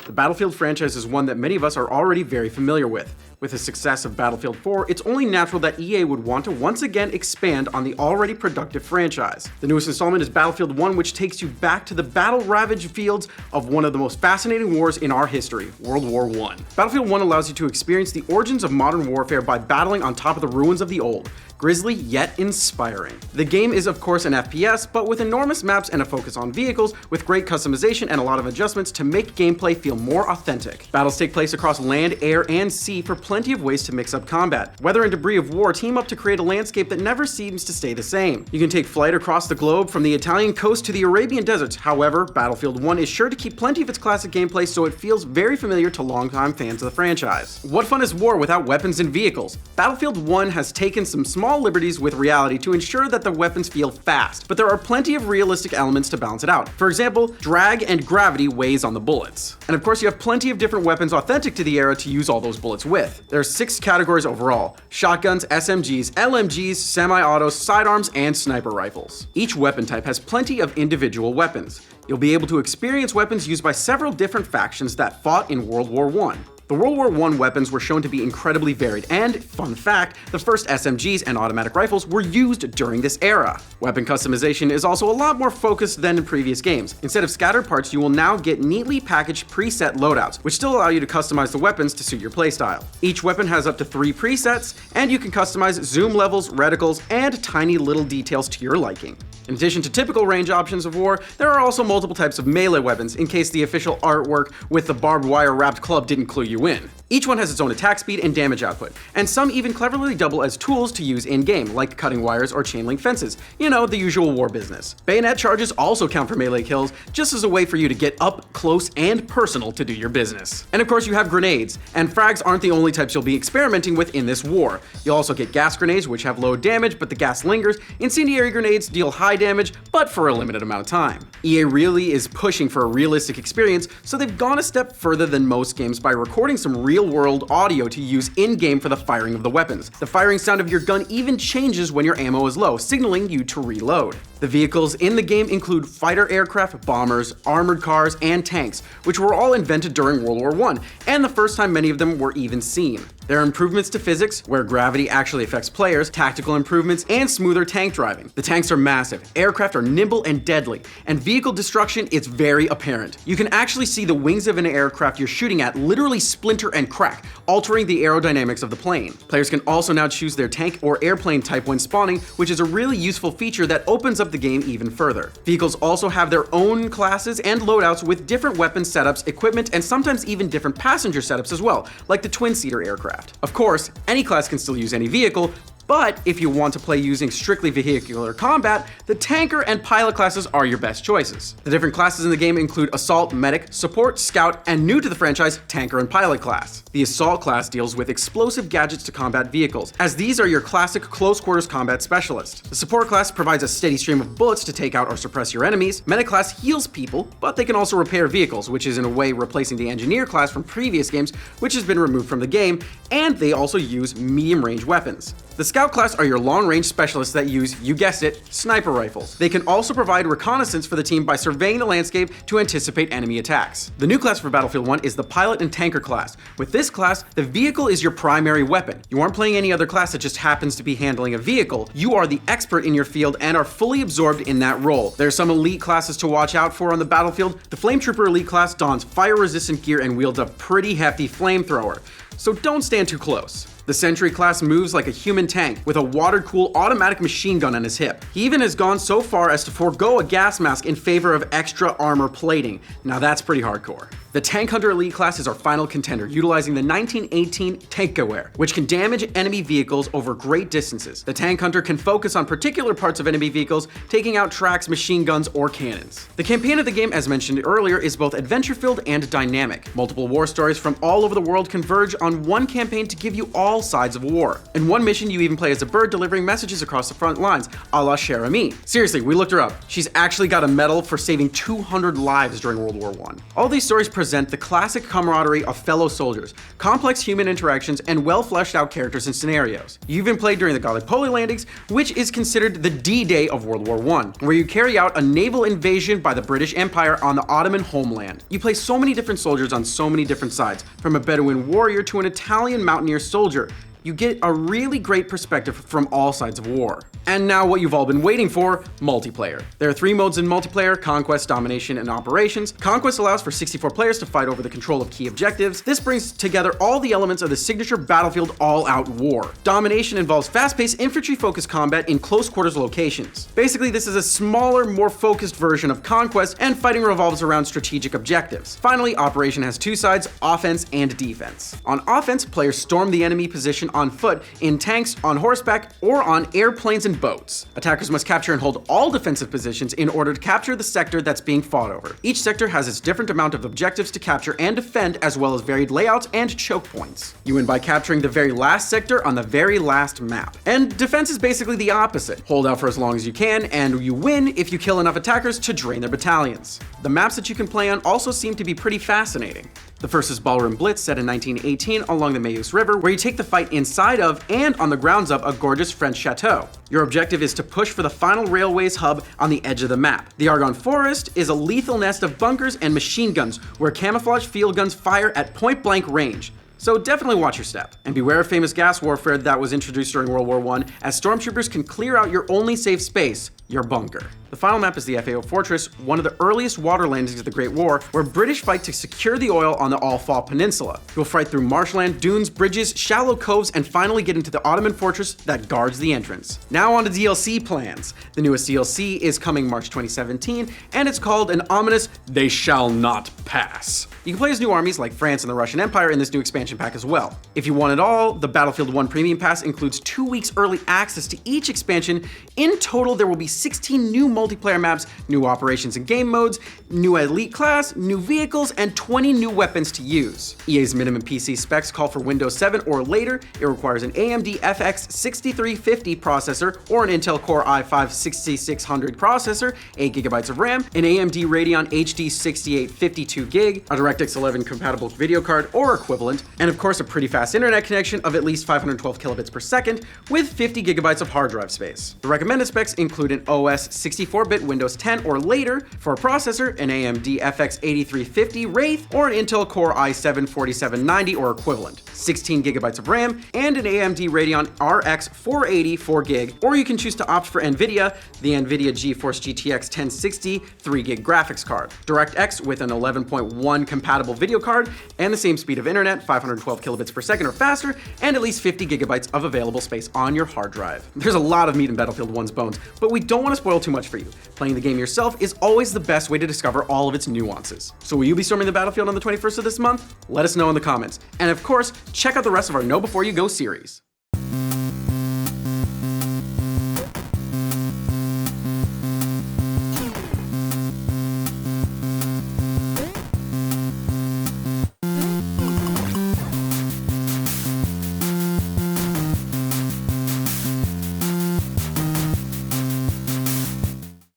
The Battlefield franchise is one that many of us are already very familiar with. With the success of Battlefield 4, it's only natural that EA would want to once again expand on the already productive franchise. The newest installment is Battlefield 1, which takes you back to the battle-ravaged fields of one of the most fascinating wars in our history, World War I. Battlefield 1 allows you to experience the origins of modern warfare by battling on top of the ruins of the old. Grisly yet inspiring. The game is of course an FPS, but with enormous maps and a focus on vehicles, with great customization and a lot of adjustments to make gameplay feel more authentic. Battles take place across land, air, and sea for plenty of ways to mix up combat. Weather and debris of war team up to create a landscape that never seems to stay the same. You can take flight across the globe from the Italian coast to the Arabian deserts. However, Battlefield 1 is sure to keep plenty of its classic gameplay, so it feels very familiar to longtime fans of the franchise. What fun is war without weapons and vehicles? Battlefield 1 has taken some small liberties with reality to ensure that the weapons feel fast, but there are plenty of realistic elements to balance it out. For example, drag and gravity weighs on the bullets. And of course you have plenty of different weapons authentic to the era to use all those bullets with. There are 6 categories overall: shotguns, SMGs, LMGs, semi-autos, sidearms, and sniper rifles. Each weapon type has plenty of individual weapons. You'll be able to experience weapons used by several different factions that fought in World War I. The World War I weapons were shown to be incredibly varied, and, fun fact, the first SMGs and automatic rifles were used during this era. Weapon customization is also a lot more focused than in previous games. Instead of scattered parts, you will now get neatly packaged preset loadouts, which still allow you to customize the weapons to suit your playstyle. Each weapon has up to 3 presets, and you can customize zoom levels, reticles, and tiny little details to your liking. In addition to typical range options of war, there are also multiple types of melee weapons, in case the official artwork with the barbed wire wrapped club didn't clue you in. Each one has its own attack speed and damage output, and some even cleverly double as tools to use in-game, like cutting wires or chain link fences. You know, the usual war business. Bayonet charges also count for melee kills, just as a way for you to get up close and personal to do your business. And of course you have grenades, and frags aren't the only types you'll be experimenting with in this war. You'll also get gas grenades, which have low damage, but the gas lingers. Incendiary grenades deal high damage, but for a limited amount of time. EA really is pushing for a realistic experience, so they've gone a step further than most games by recording some real-world audio to use in-game for the firing of the weapons. The firing sound of your gun even changes when your ammo is low, signaling you to reload. The vehicles in the game include fighter aircraft, bombers, armored cars, and tanks, which were all invented during World War I, and the first time many of them were even seen. There are improvements to physics, where gravity actually affects players, tactical improvements, and smoother tank driving. The tanks are massive, aircraft are nimble and deadly, and vehicle destruction is very apparent. You can actually see the wings of an aircraft you're shooting at literally splinter and crack, altering the aerodynamics of the plane. Players can also now choose their tank or airplane type when spawning, which is a really useful feature that opens up the game even further. Vehicles also have their own classes and loadouts with different weapon setups, equipment, and sometimes even different passenger setups as well, like the twin-seater aircraft. Of course, any class can still use any vehicle, but if you want to play using strictly vehicular combat, the tanker and pilot classes are your best choices. The different classes in the game include assault, medic, support, scout, and new to the franchise, tanker and pilot class. The assault class deals with explosive gadgets to combat vehicles, as these are your classic close quarters combat specialist. The support class provides a steady stream of bullets to take out or suppress your enemies. Medic class heals people, but they can also repair vehicles, which is in a way replacing the engineer class from previous games, which has been removed from the game, and they also use medium range weapons. The Scout class are your long-range specialists that use, you guessed it, sniper rifles. They can also provide reconnaissance for the team by surveying the landscape to anticipate enemy attacks. The new class for Battlefield 1 is the Pilot and Tanker class. With this class, the vehicle is your primary weapon. You aren't playing any other class that just happens to be handling a vehicle. You are the expert in your field and are fully absorbed in that role. There are some elite classes to watch out for on the battlefield. The Flame Trooper elite class dons fire-resistant gear and wields a pretty hefty flamethrower, so don't stand too close. The Sentry class moves like a human tank with a water-cooled automatic machine gun on his hip. He even has gone so far as to forego a gas mask in favor of extra armor plating. Now that's pretty hardcore. The Tank Hunter Elite class is our final contender, utilizing the 1918 Tankaware, which can damage enemy vehicles over great distances. The Tank Hunter can focus on particular parts of enemy vehicles, taking out tracks, machine guns, or cannons. The campaign of the game, as mentioned earlier, is both adventure-filled and dynamic. Multiple war stories from all over the world converge on one campaign to give you all sides of war. In one mission, you even play as a bird delivering messages across the front lines, a la Cher Ami. Seriously, we looked her up. She's actually got a medal for saving 200 lives during World War I. All these stories present represent the classic camaraderie of fellow soldiers, complex human interactions, and well fleshed out characters and scenarios. You even played during the Gallipoli landings, which is considered the D-Day of World War I, where you carry out a naval invasion by the British Empire on the Ottoman homeland. You play so many different soldiers on so many different sides, from a Bedouin warrior to an Italian mountaineer soldier. You get a really great perspective from all sides of war. And now what you've all been waiting for, multiplayer. There are 3 modes in multiplayer: Conquest, Domination, and Operations. Conquest allows for 64 players to fight over the control of key objectives. This brings together all the elements of the signature Battlefield all-out war. Domination involves fast-paced infantry-focused combat in close-quarters locations. Basically, this is a smaller, more focused version of Conquest, and fighting revolves around strategic objectives. Finally, Operation has 2 sides, offense and defense. On offense, players storm the enemy position on foot, in tanks, on horseback, or on airplanes and boats. Attackers must capture and hold all defensive positions in order to capture the sector that's being fought over. Each sector has its different amount of objectives to capture and defend, as well as varied layouts and choke points. You win by capturing the very last sector on the very last map. And defense is basically the opposite. Hold out for as long as you can, and you win if you kill enough attackers to drain their battalions. The maps that you can play on also seem to be pretty fascinating. The first is Ballroom Blitz, set in 1918 along the Meuse River, where you take the fight inside of and on the grounds of a gorgeous French chateau. Your objective is to push for the final railways hub on the edge of the map. The Argonne Forest is a lethal nest of bunkers and machine guns, where camouflage field guns fire at point-blank range. So definitely watch your step. And beware of famous gas warfare that was introduced during World War I, as stormtroopers can clear out your only safe space, your bunker. The final map is the FAO Fortress, one of the earliest water landings of the Great War, where British fight to secure the oil on the Al Faw Peninsula. You'll fight through marshland, dunes, bridges, shallow coves, and finally get into the Ottoman fortress that guards the entrance. Now on to DLC plans. The newest DLC is coming March 2017, and it's called an ominous "They Shall Not Pass." You can play as new armies like France and the Russian Empire in this new expansion pack as well. If you want it all, the Battlefield 1 Premium Pass includes 2 weeks early access to each expansion. In total, there will be 16 new multiplayer maps, new operations and game modes, new elite class, new vehicles, and 20 new weapons to use. EA's minimum PC specs call for Windows 7 or later. It requires an AMD FX 6350 processor or an Intel Core i5 6600 processor, 8GB of RAM, an AMD Radeon HD 6852GB, a DirectX 11 compatible video card or equivalent, and of course a pretty fast internet connection of at least 512 kilobits per second with 50GB of hard drive space. The recommended specs include an OS 64-bit Windows 10 or later, for a processor, an AMD FX 8350 Wraith or an Intel Core i7 4790 or equivalent, 16GB of RAM, and an AMD Radeon RX 480 4GB, or you can choose to opt for NVIDIA, the NVIDIA GeForce GTX 1060 3GB graphics card, DirectX with an 11.1 compatible video card, and the same speed of internet, 512 kilobits per second or faster, and at least 50GB of available space on your hard drive. There's a lot of meat in Battlefield 1's bones, but we don't want to spoil too much for you. Playing the game yourself is always the best way to discover all of its nuances. So will you be storming the battlefield on the 21st of this month? Let us know in the comments. And of course, check out the rest of our Know Before You Go series.